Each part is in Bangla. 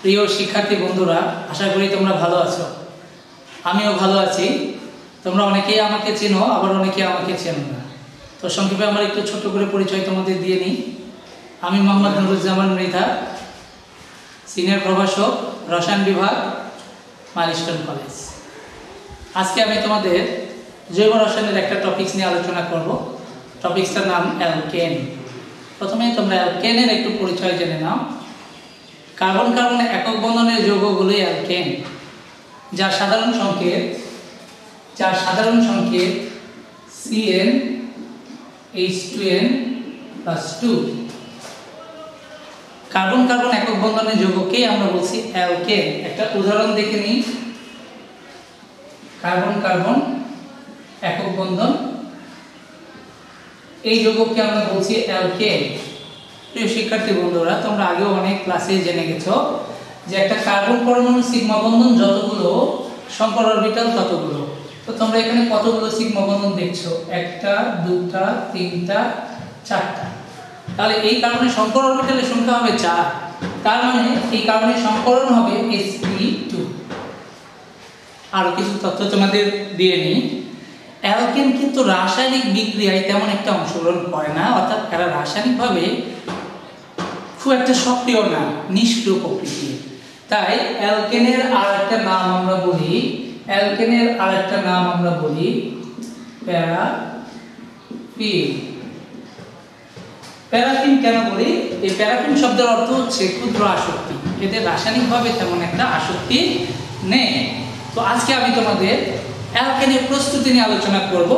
প্রিয় শিক্ষার্থী বন্ধুরা, আশা করি তোমরা ভালো আছো। আমিও ভালো আছি। তোমরা অনেকেই আমাকে চেনো, আবার অনেকেই আমাকে চেনো না। তো সংক্ষেপে আমার একটু ছোট করে পরিচয় তোমাদের দিয়ে নিই। আমি মোহাম্মদ নুরুজ্জামান মৃধা, সিনিয়র প্রভাষক, রসায়ন বিভাগ, মাইলস্টোন কলেজ। আজকে আমি তোমাদের জৈব রসায়নের একটা টপিকস নিয়ে আলোচনা করব। টপিকসটার নাম অ্যালকেন। প্রথমে তোমরা অ্যালকেনের একটু পরিচয় জেনে নাও। কার্বন কার্বন একক বন্ধনের যৌগগুলোই অ্যালকেন, যার সাধারণ সংকেত CnH2n+2। কার্বন কার্বন একক বন্ধনের যৌগকেই আমরা বলছি অ্যালকেন। একটা উদাহরণ দেখে নিই। কার্বন কার্বন একক বন্ধন, এই যৌগকে আমরা বলছি অ্যালকেন। প্রিয় শিক্ষার্থী বন্ধুরা, তোমরা আগেও অনেক ক্লাসে জেনে গেছো যে একটা কার্বন পরমাণু সিগমা বন্ধন যতগুলো, সংকর অরবিটাল ততগুলো। তো তোমরা এখানে কতগুলো সিগমা বন্ধন দেখছো? একটা, দুটা, তিনটা, চারটা। তাহলে এই কার্বনের সংকর অরবিটালের সংখ্যা হবে 4। তার মানে এই কার্বনের সংকরণ হবে sp2। আরো কিছু তথ্য তোমাদের দিয়ে নিই। অ্যালকেন কিন্তু রাসায়নিক বিক্রিয়ায় তেমন একটা অংশগ্রহণ করে না, অর্থাৎ এরা রাসায়নিকভাবে খুব একটা সক্রিয় না, নিষ্ক্রিয় প্রকৃতির। তাই অ্যালকেনের আরেকটা নাম আমরা বলি প্যারাফিন। প্যারাফিন কেন বলি? এই প্যারাফিন শব্দের অর্থ হচ্ছে ক্ষুদ্র আসক্তি। এতে রাসায়নিকভাবে তেমন একটা আসক্তি নেই। তো আজকে আমি তোমাদের অ্যালকেনের প্রস্তুতি নিয়ে আলোচনা করব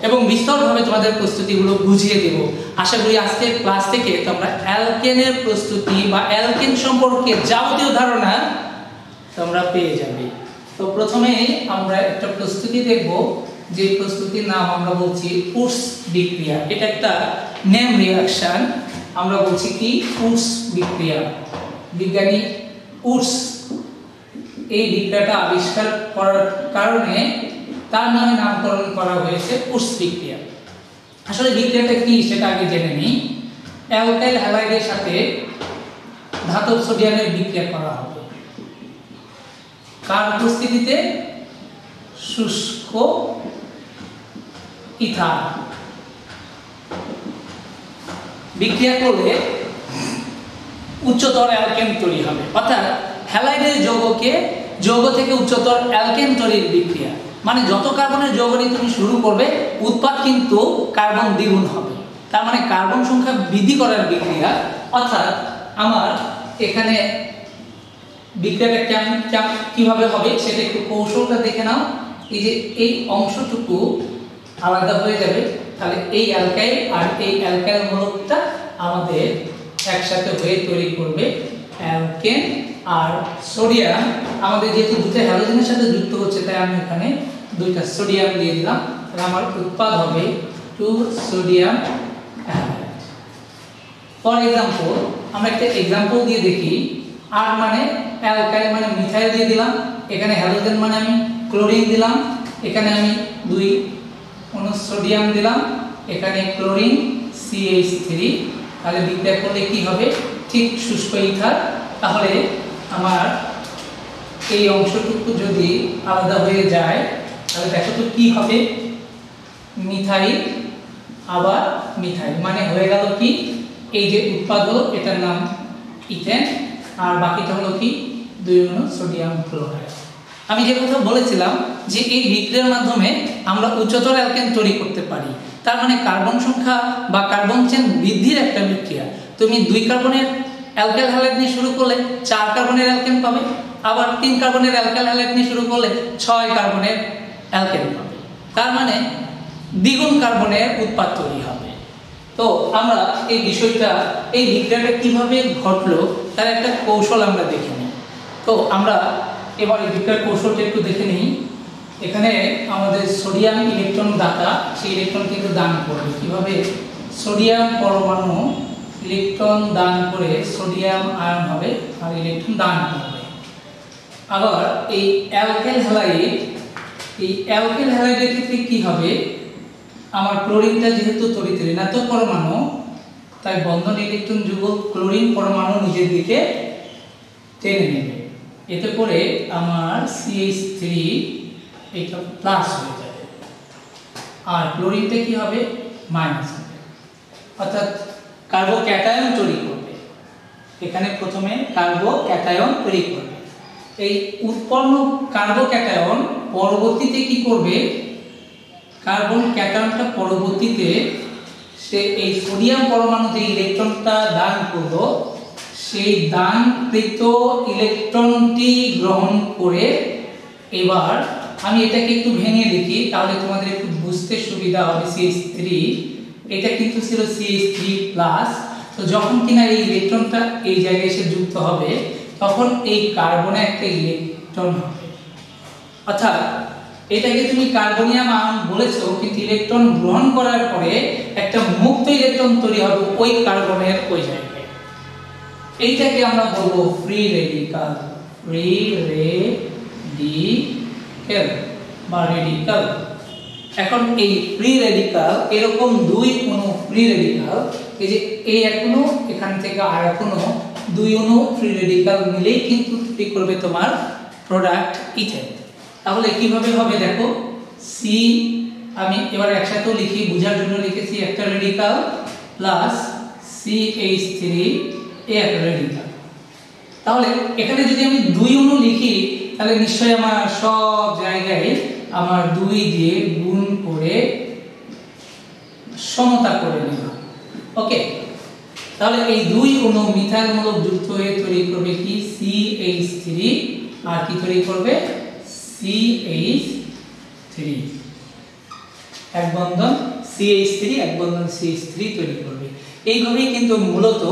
এবং বিস্তরভাবে তোমাদের প্রস্তুতিগুলো বুঝিয়ে দেব। আশা করি আজকের ক্লাস থেকে তোমরা অ্যালকেনের প্রস্তুতি বা অ্যালকেন সম্পর্কে যাবতীয় ধারণা তোমরা পেয়ে যাবে। তো প্রথমে আমরা একটা প্রস্তুতি দেখব, যে প্রস্তুতির নাম আমরা বলছি উডস বিক্রিয়া। এটা একটা নেম রিঅ্যাকশন। আমরা বলছি কি? উডস বিক্রিয়া। বিজ্ঞানী উডস এই বিক্রিয়াটা আবিষ্কার করার কারণে তার নামে নামকরণ করা হয়েছে উডস বিক্রিয়া। আসলে বিক্রিয়াটা কি সেটা আগে জেনে নিই। অ্যালকাইল হ্যালাইডের সাথে ধাতব সোডিয়ামের বিক্রিয়া করা হবে। কার উপস্থিতিতে? শুষ্ক ইথার। বিক্রিয়া করলে উচ্চতর অ্যালকেন তৈরি হবে, অর্থাৎ হ্যালাইডের যৌগ থেকে উচ্চতর অ্যালকেন তৈরির বিক্রিয়া। মানে যত কার্বনের যৌগ নিয়ে তুমি শুরু করবে, উৎপাদ কিন্তু কার্বন দ্বিগুণ হবে। তার মানে কার্বন সংখ্যা বৃদ্ধি করার বিক্রিয়া। অর্থাৎ আমার এখানে বিক্রিয়াটা কিভাবে হবে সেটা একটু কৌশলটা দেখে নাও। এই যে এই অংশটুকু আলাদা হয়ে যাবে, তাহলে এই অ্যালকাইল আর এই অ্যালকাইল মূলকটা আমাদের একসাথে হয়ে তৈরি করবে অ্যালকেন। আর সোডিয়াম আমাদের যেহেতু দুটো হ্যালোজেনের সাথে যুক্ত হচ্ছে, তাই আমি এখানে দুইটা সোডিয়াম দিয়ে দিলাম। তাহলে আমার উৎপাদ হবে 2 সোডিয়াম হ্যালাইড। ফর এক্সাম্পল, আমরা একটা এক্সাম্পল দিয়ে দেখি। আর মানে অ্যালকাইল মানে মিথাইল দিয়ে দিলাম, এখানে হ্যালোজেন মানে আমি ক্লোরিন দিলাম, এখানে আমি 2 সোডিয়াম দিলাম, এখানে ক্লোরিন CH3। তাহলে বিক্রিয়া করলে কি হবে? ঠিক শুষ্ক ইথার। তাহলে আমার এই অংশটুকু যদি আলাদা হয়ে যায়, তাহলে দেখো তো কি হবে? মিথাইল আবার মিথাইল, মানে হয়ে গেল কি? এই যে উৎপাদ হলো এটার নাম ইথেন, আর বাকিটা হলো কি? 2 সোডিয়াম ক্লোরাইড। আমি যে কথা বলেছিলাম যে এই বিক্রিয়ার মাধ্যমে আমরা উচ্চতর অ্যালকেন তৈরি করতে পারি। তার মানে কার্বন সংখ্যা বা কার্বন চেন বৃদ্ধির একটা বিক্রিয়া। তুমি 2 কার্বনের অ্যালকাইল হ্যালাইড নিয়ে শুরু করলে 4 কার্বনের অ্যালকেন পাবে, আবার 3 কার্বনের অ্যালকাইল হ্যালাইড নিয়ে শুরু করলে 6 কার্বনের অ্যালকেন পাবে। তার মানে দ্বিগুণ কার্বনের উৎপাদ তৈরি হবে। তো আমরা এই বিষয়টা, এই বিক্রিয়াটা কিভাবে ঘটলো তার একটা কৌশল আমরা দেখে নিই। তো আমরা এবার এই বিক্রিয়ার কৌশলটা একটু দেখে নিই। এখানে আমাদের সোডিয়াম ইলেকট্রন দাতা, সেই ইলেকট্রন কিন্তু দান করবে। কিভাবে? সোডিয়াম পরমাণু ইলেকট্রন দান করে সোডিয়াম আয়ন হবে আর ইলেকট্রন দান করবে। আবার এই অ্যালকাইল হ্যালাইডের ক্ষেত্রে কি হবে? আমার ক্লোরিনটা যেহেতু তড়িৎ ঋণাত্মক পরমাণু, তাই বন্ধন ইলেকট্রন যুগল ক্লোরিন পরমাণু নিজের দিকে টেনে নেবে, এতে করে আমার CH3 এটা প্লাস হয়ে যাবে, আর ক্লোরিনটা কি হবে মাইনাস হবে, অর্থাৎ কার্বোক্যাটায়ন তৈরি করবে। এখানে প্রথমে কার্বোক্যাটায়ন তৈরি করবে, এই উৎপন্ন কার্বোক্যাটায়ন পরবর্তীতে কি করবে, কার্বন ক্যাটায়নটা পরবর্তীতে সে এই সোডিয়াম পরমাণু যে ইলেকট্রনটা দান করলো সেই দানকৃত ইলেকট্রনটি গ্রহণ করে, এবার আমি এটাকে একটু ভেঙে লিখি তাহলে তোমাদের একটু বুঝতে সুবিধা হবে। CH3 এটা কিন্তু ছিল CH3 প্লাস, তো যখন কিনা এই ইলেকট্রনটা এই জায়গায় এসে যুক্ত হবে তখন এই কার্বনে একটা ইলেকট্রন হবে, অর্থাৎ এটাকে তুমি কার্বনিয়াম আয়ন বলেছো, কিন্তু ইলেকট্রন গ্রহণ করার পরে একটা মুক্ত ইলেকট্রন তৈরি হবে ওই কার্বনের ওই জায়গায়, এইটাকে আমরা বলবো ফ্রি রেডিকাল। ফ্রি রেডিকাল বা রেডিকাল। এখন এই ফ্রি রেডিকাল এরকম দুই অণু ফ্রি রেডিকাল, এই যে এই এক অণু এখান থেকে আর এক অণু, দুই অণু ফ্রি রেডিকাল মিলেই কিন্তু তৈরি করবে তোমার প্রোডাক্ট ইথেন। তাহলে কিভাবে হবে দেখো, সি আমি এবার একসাথেও লিখি, বোঝার জন্য লিখেছি একটা রেডিকাল প্লাস CH3 এ একটা রেডিকাল। তাহলে এখানে যদি আমি দুই অণু লিখি তাহলে নিশ্চয়ই আমার সব জায়গায় আমার দুই দিয়ে গুণ করে সমতা করে নেব। ওকে, তাহলে এই দুই অণু মিথাইল মূলক যুক্ত হয়ে তৈরি করবে কি CH3, আর কি তৈরি করবে CH3, এক বন্ধন CH3 এক বন্ধন CH3 তৈরি করবে। এইভাবেই কিন্তু মূলত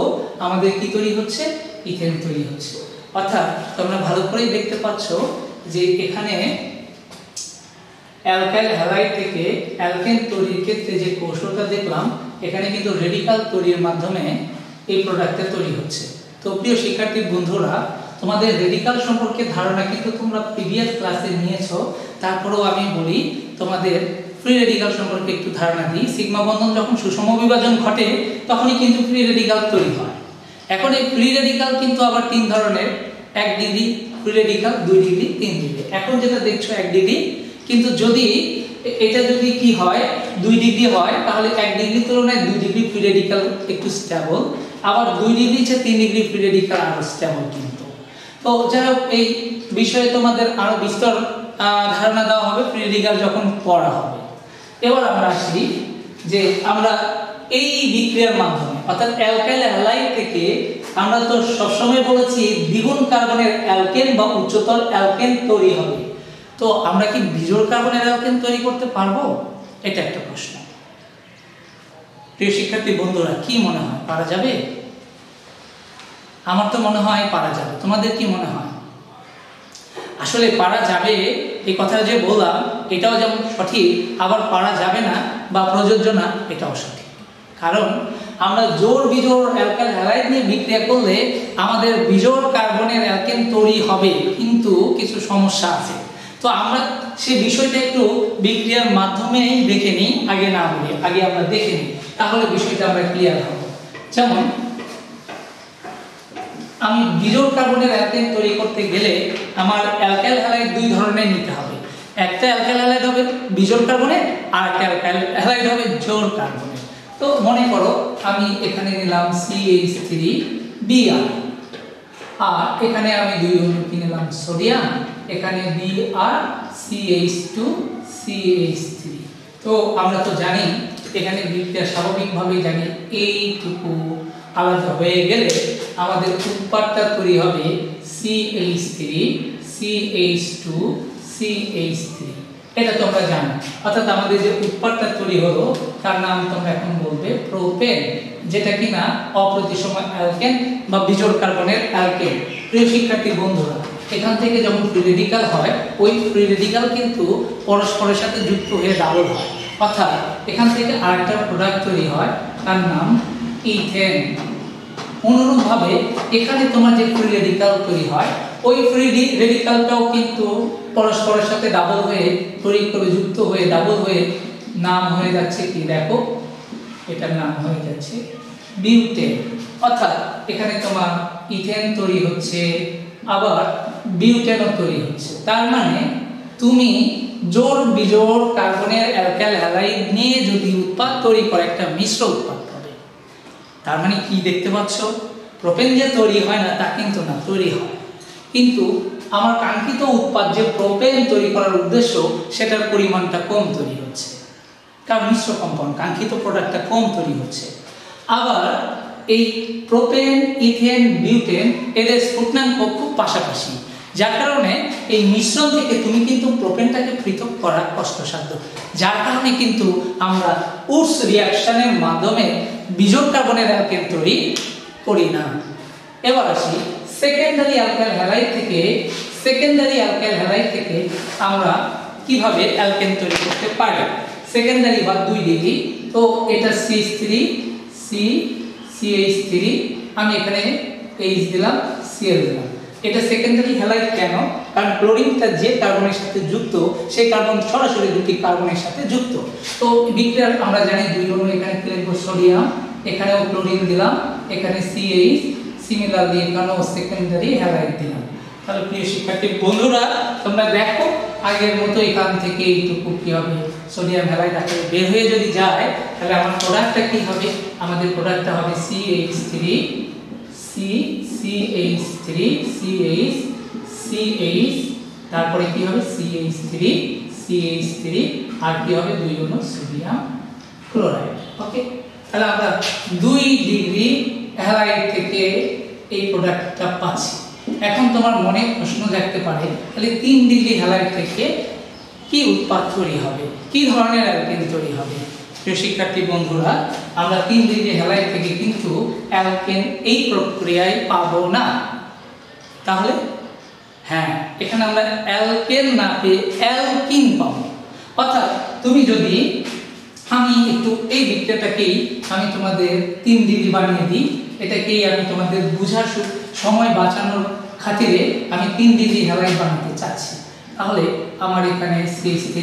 আমাদের কি তৈরি হচ্ছে, ইথেন তৈরি হচ্ছে। অর্থাৎ তোমরা ভালো করেই দেখতে পাচ্ছ যে এখানে অ্যালকাইল হ্যালাইড থেকে অ্যালকেন তৈরির ক্ষেত্রে যে কৌশলটা দেখলাম, এখানে কিন্তু রেডিকাল তৈরির মাধ্যমে এই প্রোডাক্টটা তৈরি হচ্ছে। তো প্রিয় শিক্ষার্থী বন্ধুরা, তোমাদের রেডিকাল সম্পর্কে ধারণা কিন্তু তোমরা প্রিভিয়াস ক্লাসে নিয়েছো, তারপরেও আমি বলি তোমাদের ফ্রি রেডিকাল সম্পর্কে একটু ধারণা দিই। সিগমা বন্ধন যখন সুষম বিভাজন ঘটে তখনই কিন্তু ফ্রি রেডিকাল তৈরি হয়। এখন এই ফ্রি রেডিকাল কিন্তু আবার তিন ধরনের, 1 degree free radical, 2 degree, 3 degree. এখন যেটা দেখছো 1 ডিগ্রি, কিন্তু যদি এটা যদি কি হয় 2 ডিগ্রি হয় তাহলে 1 ডিগ্রির তুলনায় 2 ডিগ্রি ফ্রি রেডিকাল একটু স্টেবল, আবার 2 ডিগ্রি চেয়ে 3 ডিগ্রি ফ্রি রেডিকাল আরো স্টেবল কিন্তু। তো যাই হোক, এই বিষয়ে তোমাদের আরো বিস্তর ধারণা দেওয়া হবে ফ্রি রেডিকাল যখন পড়া হবে। এবার আমরা আসি যে আমরা এই বিক্রিয়ার মাধ্যমে, অর্থাৎ অ্যালকাইল হ্যালাইড থেকে আমরা তো সবসময় বলেছি দ্বিগুণ কার্বনের অ্যালকেন বা উচ্চতর অ্যালকেন তৈরি হবে। তো আমরা কি বিজোড় কার্বনের অ্যালকেন তৈরি করতে পারবো? এটা একটা প্রশ্ন। প্রিয় শিক্ষার্থী বন্ধুরা, কি মনে হয় পারা যাবে? আমার তো মনে হয় পারা যাবে। তোমাদের কি মনে হয়? আসলে পারা যাবে এই কথা যে বললাম এটাও যেমন সঠিক, আবার পারা যাবে না বা প্রযোজ্য না এটাও সঠিক। কারণ আমরা জোড় বিজোড় অ্যালকাইল হ্যালাইড নিয়ে বিক্রিয়া করলে আমাদের বিজোড় কার্বনের অ্যালকেন তৈরি হবে, কিন্তু কিছু সমস্যা আছে। তো আমরা সেই বিষয়টা একটু বিক্রিয়ার মাধ্যমেই দেখে নিই, আগে না বলি, আগে আমরা দেখে নিই, তাহলে বিষয়টা আমরা ক্লিয়ার হব। যেমন আমি বিজোড় কার্বনের অ্যালকেন তৈরি করতে গেলে আমার অ্যালকাইল হ্যালাইড দুই ধরনের নিতে হবে। একটা অ্যালকাইল হ্যালাইড হবে বিজোড় কার্বনের, আর একটা অ্যালকাইল হ্যালাইড হবে জোড় কার্বনের। তো মনে করো আমি এখানে নিলাম CH3Br, আর এখানে আমি দুই অণু কি নিলাম সোডিয়াম, এখানে Br CH2CH3। তো আমরা তো জানি এখানে বিক্রিয়া স্বাভাবিকভাবেই জানি এইটুকু আলাদা হয়ে গেলে আমাদের উৎপাদটা তৈরি হবে CH3CH2CH3। এটা তোমরা জানো। অর্থাৎ আমাদের যে উৎপাদটা তৈরি হলো তার নাম তোমরা এখন বলবে প্রোপেন, যেটা কিনা অপ্রতিসম অ্যালকেন বা বিজোড় কার্বনের অ্যালকেন। প্রিয় শিক্ষার্থী বন্ধুরা, এখান থেকে যখন ফ্রি রেডিকাল হয় ওই ফ্রি রেডিকাল কিন্তু পরস্পরের সাথে যুক্ত হয়ে ডাবল হয়, অর্থাৎ এখান থেকে আরেকটা প্রোডাক্ট তৈরি হয় তার নাম ইথেন। অনুরূপভাবে এখানে তোমার যে ফ্রি রেডিকাল তৈরি হয় ওই ফ্রি রেডিকালটাও কিন্তু পরস্পরের সাথে ডাবল হয়ে তৈরি করে যুক্ত হয়ে ডাবল হয়ে নাম হয়ে যাচ্ছে কি দেখো, এটার নাম হয়ে যাচ্ছে বিউটেন। অর্থাৎ এখানে তোমার ইথেন তৈরি হচ্ছে আবার বিউটেনও তৈরি হচ্ছে। তার মানে তুমি জোড় বিজোড় কার্বনের অ্যালকাইল হ্যালাইড নিয়ে যদি উৎপাদ তৈরি করে একটা মিশ্র উৎপাদ পাবে। তার মানে কি দেখতে পাচ্ছ, প্রোপেন যে তৈরি হয় না তা কিন্তু না, তৈরি হয়, কিন্তু আমার কাঙ্ক্ষিত উৎপাদ যে প্রোপেন তৈরি করার উদ্দেশ্য সেটার পরিমাণটা কম তৈরি হচ্ছে, কারণ মিশ্র কম্পাউন্ড কাঙ্ক্ষিত প্রোডাক্টটা কম তৈরি হচ্ছে। আবার এই প্রোপেন, ইথেন, বিউটেন এদের স্ফুটনাঙ্ক খুব পাশাপাশি, যার কারণে এই মিশ্রণ থেকে তুমি কিন্তু প্রোপেনটাকে পৃথক করা কষ্টসাধ্য, যার কারণে কিন্তু আমরা উডস রিঅ্যাকশনের মাধ্যমে বিজোড় কার্বনের অ্যালকেন তৈরি করি না। এবার আসি সেকেন্ডারি অ্যালকাইল হ্যালাইড থেকে আমরা কিভাবে অ্যালকেন তৈরি করতে পারি। সেকেন্ডারি বা 2 ডিগ্রি, তো এটা CH3 CH3, আমি এখানে H দিলাম, Cl দিলাম। এটা সেকেন্ডারি হ্যালাইড কেন? কারণ ক্লোরিনটা যে কার্বনের সাথে যুক্ত সেই কার্বন সরাসরি দুটি কার্বনের সাথে যুক্ত। তো বিক্রিয়ার আমরা জানি 2 অনু, এখানে সোডিয়াম, এখানেও ক্লোরিন দিলাম, এখানে CH, সিমিলারলি এখানেও সেকেন্ডারি হ্যালাইড দিলাম। তাহলে প্রিয় শিক্ষার্থী বন্ধুরা, তোমরা দেখো আগের মতো এখান থেকে এইটুকু কি হবে, সোডিয়াম হ্যালাইড আকারে বের হয়ে যদি যায় তাহলে আমার প্রোডাক্টটা কি হবে, আমাদের প্রোডাক্টটা হবে CH3 CH, তারপরে কি হবে CH3 আর কি হবে 2 অনু সোডিয়াম ক্লোরাইড। ওকে, তাহলে আমরা 2 ডিগ্রি হ্যালাইড থেকে এই প্রোডাক্টটা পাচ্ছি। এখন তোমার মনে প্রশ্ন জাগতে পারে, তাহলে 3 ডিগ্রি হ্যালাইড থেকে কি উৎপাদ তৈরি হবে, কি ধরনের অ্যালকেন তৈরি হবে? প্রিয় শিক্ষার্থী বন্ধুরা, আমরা 3 ডিগ্রি হ্যালাইড থেকে কিন্তু অ্যালকেন এই প্রক্রিয়ায় পাবো না। তাহলে হ্যাঁ, এখানে আমরা অ্যালকেন না পেয়ে অ্যালকিন পাবো। অর্থাৎ তুমি যদি, আমি একটু এই বিক্রিয়াটাকেই আমি তোমাদের 3 ডিগ্রি বানিয়ে দিই, এটাকেই আমি তোমাদের বোঝার সময় বাঁচানোর খাতিরে আমি 3 ডিগ্রি হ্যালাইড বানাতে চাচ্ছি। তাহলে আমার এখানে CH3,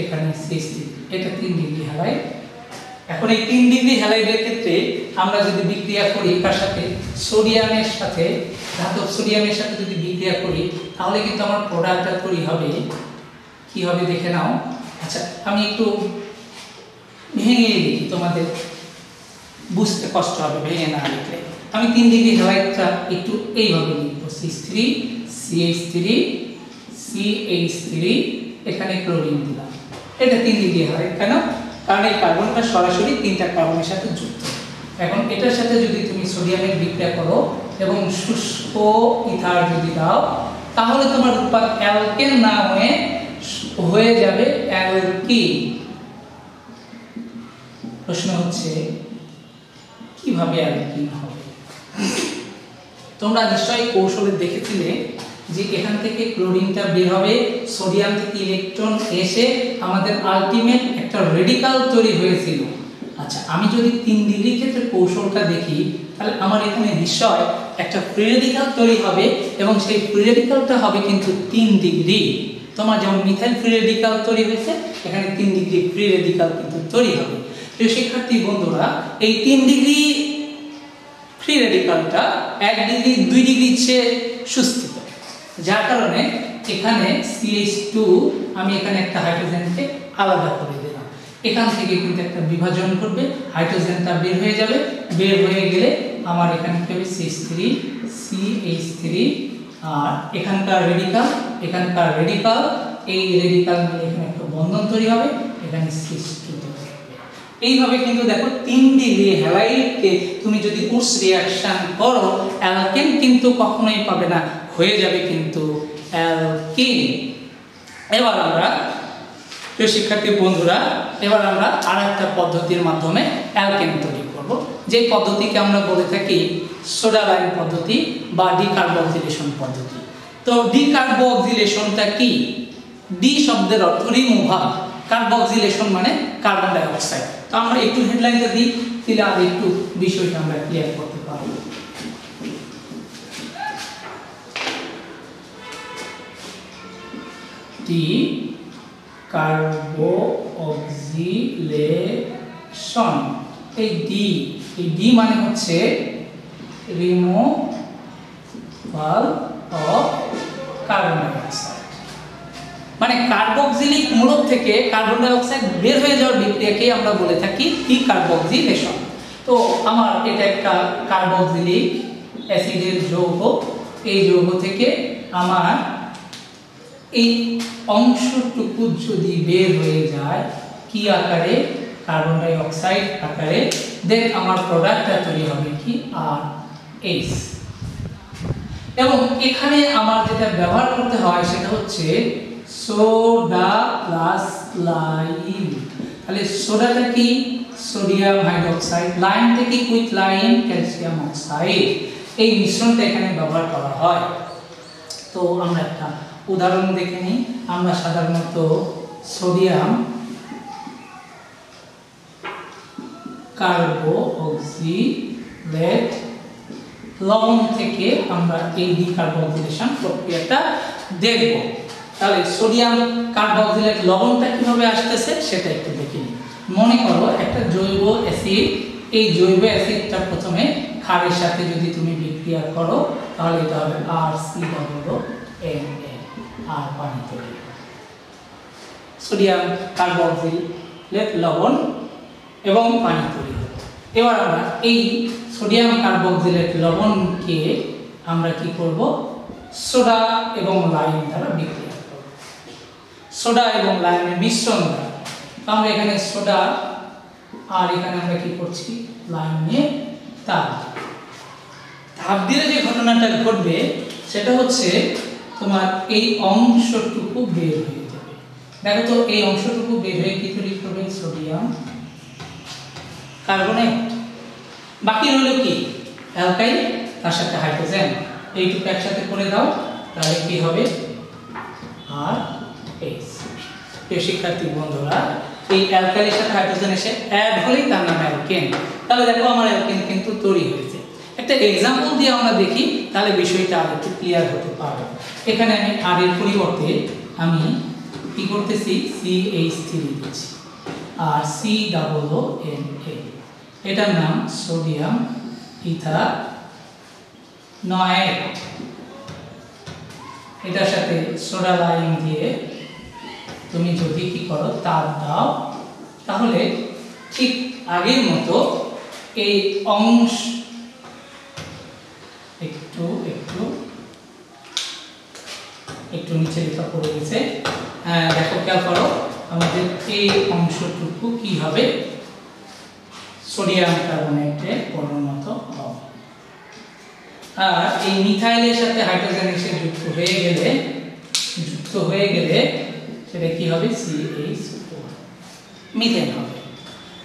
এখানে CH3, এটা 3 ডিগ্রি হ্যালাইড। এখন এই 3 ডিগ্রি হ্যালাইডের ক্ষেত্রে আমরা যদি বিক্রিয়া করি কার সাথে, সোডিয়ামের সাথে, ধাতব সোডিয়ামের সাথে যদি বিক্রিয়া করি তাহলে কিন্তু আমার প্রোডাক্টটা তৈরি হবে কি হবে দেখে নাও। আচ্ছা, আমি একটু ভেঙে লিখি, তোমাদের বুঝতে কষ্ট হবে ভেঙে না লিখলে। আমি 3 ডিগ্রি হ্যালাইডটা একটু এইভাবে লিখবো, CH3 এখানে ক্লোরিন দিলাম। এটা 3 ডিগ্রি হ্যালাইড কেন? কারণ এই কার্বনটা সরাসরি 3টা কার্বনের সাথে যুক্ত। এখন এটার সাথে যদি তুমি সোডিয়ামের বিক্রিয়া করো এবং শুষ্ক ইথার যদি দাও তাহলে তোমার উৎপাদ অ্যালকেন না হয়ে যাবে অ্যালকিন। প্রশ্ন হচ্ছে কিভাবে অ্যালকিন হবে? তোমরা নিশ্চয়ই কৌশলে দেখেছিলে যে এখান থেকে ক্লোরিনটা বের হবে, সোডিয়াম থেকে ইলেকট্রন এসে আমাদের আলটিমেট একটা রেডিকাল তৈরি হয়েছিল। আচ্ছা, আমি যদি 3 ডিগ্রি ক্ষেত্রে কৌশলটা দেখি তাহলে আমার এখানে নিশ্চয় একটা ফ্রি রেডিকাল তৈরি হবে এবং সেই ফ্রি রেডিকালটা হবে কিন্তু 3 ডিগ্রি। তোমার যেমন মিথাইল ফ্রি রেডিকাল তৈরি হয়েছে, এখানে 3 ডিগ্রি ফ্রি রেডিকাল কিন্তু তৈরি হবে। প্রিয় শিক্ষার্থী বন্ধুরা, এই 3 ডিগ্রি ফ্রি রেডিকালটা 1 ডিগ্রি 2 ডিগ্রির চেয়ে সুস্থিত, যার কারণে এখানে CH2 আমি এখানে একটা হাইড্রোজেনকে আলাদা করে দিলাম। এখান থেকে কিন্তু একটা বিভাজন করবে, হাইড্রোজেনটা বের হয়ে যাবে, বের হয়ে গেলে আমার এখানে কি হবে CH3 আর এখানকার রেডিকাল এই রেডিকাল মিলে এখানে একটা বন্ধন তৈরি হবে, এখানে CH2 এইভাবে কিন্তু দেখো 3 ডিগ্রি হ্যালাইডকে তুমি যদি উডস রিঅ্যাকশন করো অ্যালকেন কিন্তু কখনোই পাবে না, হয়ে যাবে কিন্তু অ্যালকিন। এবার আমরা প্রিয় শিক্ষার্থী বন্ধুরা, এবার আমরা আরেকটা পদ্ধতির মাধ্যমে অ্যালকেন তৈরি করব, যে পদ্ধতিকে আমরা বলে থাকি সোডা লাইম পদ্ধতি বা ডিকার্বক্সিলেশন পদ্ধতি। তো ডিকার্বক্সিলেশনটা কি? ডি শব্দের অর্থ রিমুভাল, কার্বক্সিলেশন মানে কার্বন ডাই অক্সাইড। তো আমরা একটু হেডলাইনটা দিই, তাহলে আর একটু বিষয়টা আমরা ক্লিয়ার করতে পারব। ডিকার্বক্সিলেশন, এই ডি মানে হচ্ছে removal of carbon dioxide. মানে কার্বক্সিলিক মূলক থেকে কার্বন ডাই অক্সাইড বের হয়ে যাওয়ার বিক্রিয়াকে আমরা বলে থাকি ডিকার্বক্সিলেশন। তো আমার এটা একটা কার্বক্সিলিক অ্যাসিডের যৌগ, এই যৌগ থেকে আমার এই অংশটুকু যদি বের হয়ে যায় কি আকারে, কার্বন ডাই অক্সাইড আকারে, দেন আমার প্রোডাক্টটা তৈরি হবে কি RH। এবং এখানে আমার যেটা ব্যবহার করতে হয় সেটা হচ্ছে সোডা প্লাস লাইম। তাহলে সোডাটা কি সোডিয়াম হাইড্রোক্সাইড, লাইমটা কি কুইক লাইম ক্যালসিয়াম অক্সাইড, এই মিশ্রণটা এখানে ব্যবহার করা হয়। তো আমরা একটা উদাহরণ দেখে নিই। আমরা সাধারণত সোডিয়াম কার্বক্সিলেট লবণ থেকে আমরা এই ডিকার্বক্সিলেশন প্রক্রিয়াটা দেখব। তাহলে সোডিয়াম কার্বক্সিলেট লবণটা কিভাবে আসতেছে সেটা একটু দেখে নিই। মনে করো একটা জৈব অ্যাসিড, এই জৈব অ্যাসিডটা প্রথমে ক্ষারের সাথে যদি তুমি বিক্রিয়া করো তাহলে এটা হবে RCOONA, আর পানি তৈরি। সোডিয়াম কার্বক্সিলেট লবণ এবং পানি তৈরি। এবার আমরা এই সোডিয়াম কার্বক্সিলেট লবণকে আমরা কি করব, সোডা এবং লাইম দ্বারা বিক্রিয়া করব, সোডা এবং লাইমের মিশ্রণ দ্বারা। তো আমরা এখানে সোডা আর এখানে আমরা কি করছি লাইম নিয়ে তাপ দিলে যে ঘটনাটা ঘটবে সেটা হচ্ছে তোমার এই অংশটুকু বের হয়ে যাবে। দেখো তো এই অংশটুকু বের হয়ে কি তৈরি করবে, সোডিয়াম কার্বনেট, বাকি রইল কি অ্যালকাইল, তার সাথে হাইড্রোজেন, এইটুকু একসাথে করে দাও তাহলে কি হবে RH। প্রিয় শিক্ষার্থী বন্ধুরা, এই অ্যালকাইলের সাথে হাইড্রোজেন এসে অ্যাড হলেই তার নাম অ্যালকেন। তাহলে দেখো আমার অ্যালকেন কিন্তু তৈরি হয়েছে। একটা এক্সাম্পল দিয়ে আমরা দেখি তাহলে বিষয়টা আর একটু ক্লিয়ার হতে পারবে। এখানে আমি আর এর পরিবর্তে আমি কি করতেছি CH3 দিচ্ছি আর COONA, এটার নাম সোডিয়াম ইথানয়েট। এটার সাথে সোডা লাইম দিয়ে তুমি যদি কি করো তাপ দাও তাহলে ঠিক আগের মতো এই অংশ একটু একটু একটু নিচে লেখা পড়ে গেছে, দেখো খেয়াল করো আমাদের এই অংশটুকু কি হবে, সোডিয়াম কার্বনেটে পরিণত হবে। আর এই মিথাইলের সাথে হাইড্রোজেন এসে যুক্ত হয়ে গেলে সেটা কি হবে, CH4 মিথেন হবে।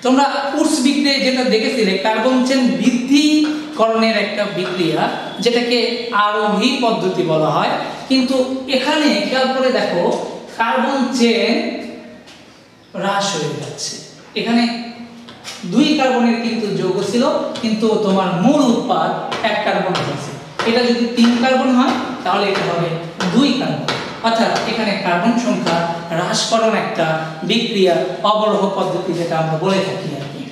তোমরা উৎস বিক্রিয়া যেটা দেখেছিলে কার্বন চেন বৃদ্ধিকরণের একটা বিক্রিয়া, যেটাকে আরোহী পদ্ধতি বলা হয়, কিন্তু এখানে খেয়াল করে দেখো কার্বন চেন হ্রাস হয়ে যাচ্ছে। এখানে 2 কার্বনের কিন্তু যৌগ ছিল, কিন্তু তোমার মূল উৎপাদ 1 কার্বন হয়েছে। এটা যদি 3 কার্বন হয় তাহলে এটা হবে 2 কার্বন, অর্থাৎ এখানে কার্বন সংখ্যা হ্রাসকরণ একটা বিক্রিয়া, অবরোহ পদ্ধতি যেটা আমরা বলে থাকি আর কি।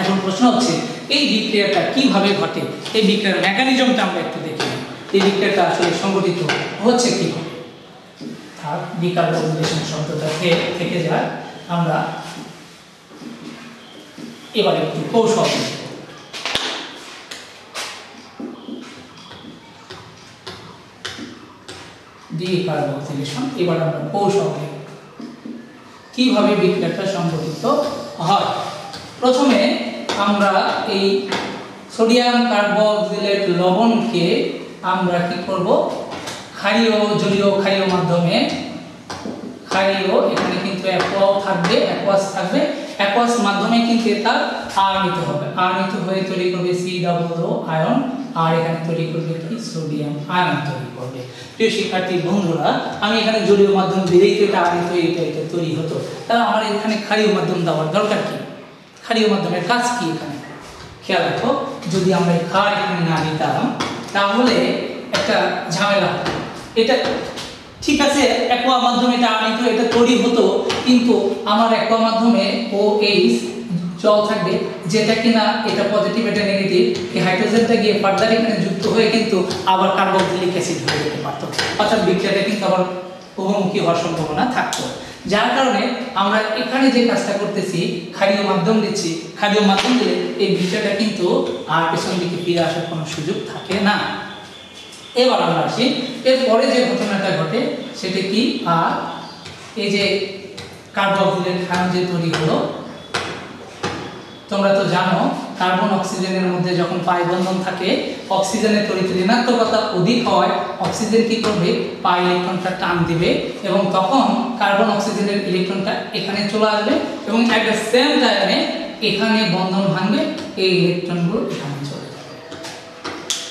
এখন প্রশ্ন হচ্ছে এই বিক্রিয়াটা কিভাবে ঘটে, এই বিক্রিয়ার মেকানিজমটা আমরা একটু দেখি। এই বিক্রিয়াটা আসলে সংঘটিত হচ্ছে কিভাবে। আর ডিকার্বক্সিলেশন শব্দটা থেকে যায়, আমরা এবার একটু কৌশল ডিকার্বক্সিলেশন, এবার আমরা কৌশল কিভাবে বিক্রিয়াটা সংঘটিত হয়। প্রথমে আমরা এই সোডিয়াম কার্বক্সিলেট লবণকে আমরা কি করব, ক্ষারীয় জলীয় ক্ষারীয় মাধ্যমে, ক্ষারীয় এখানে কিন্তু অ্যাকুয়াস থাকবে, অ্যাকুয়াস মাধ্যমে কিন্তু এটা আয়নিত হবে, আয়নিত হয়ে তৈরি করবে COO আয়ন, আর এখানে তৈরি করবে কি সোডিয়াম আয়ন তৈরি করবে। প্রিয় শিক্ষার্থী বন্ধুরা, আমি এখানে জলীয় মাধ্যম দিলেই তো এটা আয়নিত হয়ে এটা তৈরি হতো, তাহলে আমার এখানে ক্ষারীয় মাধ্যম দেওয়ার দরকার কি, ক্ষারীয় মাধ্যমের কাজ কি এখানে খেয়াল রাখো। যদি আমরা ক্ষার এখানে না দিতাম তাহলে একটা ঝামেলা হতো। এটা ঠিক আছে অ্যাকোয়া মাধ্যমে এটা আয়নিত এটা তৈরি হতো, কিন্তু আমার অ্যাকোয়া মাধ্যমে OH জল থাকবে, যেটা কিনা এটা পজিটিভ এটা নেগেটিভ, এই হাইড্রোজেনটা গিয়ে ফার্দার এখানে যুক্ত হয়ে কিন্তু আবার কার্বক্সিলিক অ্যাসিড হয়ে যেতে পারতো, অর্থাৎ বিক্রিয়াটা কিন্তু আবার বহুমুখী হওয়ার সম্ভাবনা থাকতো। যার কারণে আমরা এখানে যে কাজটা করতেছি, ক্ষারীয় মাধ্যম দিচ্ছি, ক্ষারীয় মাধ্যম দিলে এই বিক্রিয়াটা কিন্তু আর পেছন দিকে ফিরে আসার কোনো সুযোগ থাকে না। এবার আমরা আসি এরপরে যে ঘটনাটা ঘটে সেটা কি, আর এই যে কার্বক্সিলের ক্ষার যে তৈরি হলো, তোমরা তো জানো কার্বন অক্সিজেনের মধ্যে যখন পাই বন্ধন থাকে, অক্সিজেনের তড়িৎ ঋণাত্মকতা অধিক হয়, অক্সিজেন কি করবে, পাই ইলেকট্রনটা টান দিবে এবং তখন কার্বন অক্সিজেনের ইলেকট্রনটা এখানে চলে আসবে এবং এট দ্য সেম টাইমে এখানে বন্ধন ভাঙবে, এই ইলেকট্রনগুলো এখানে চলে যাবে।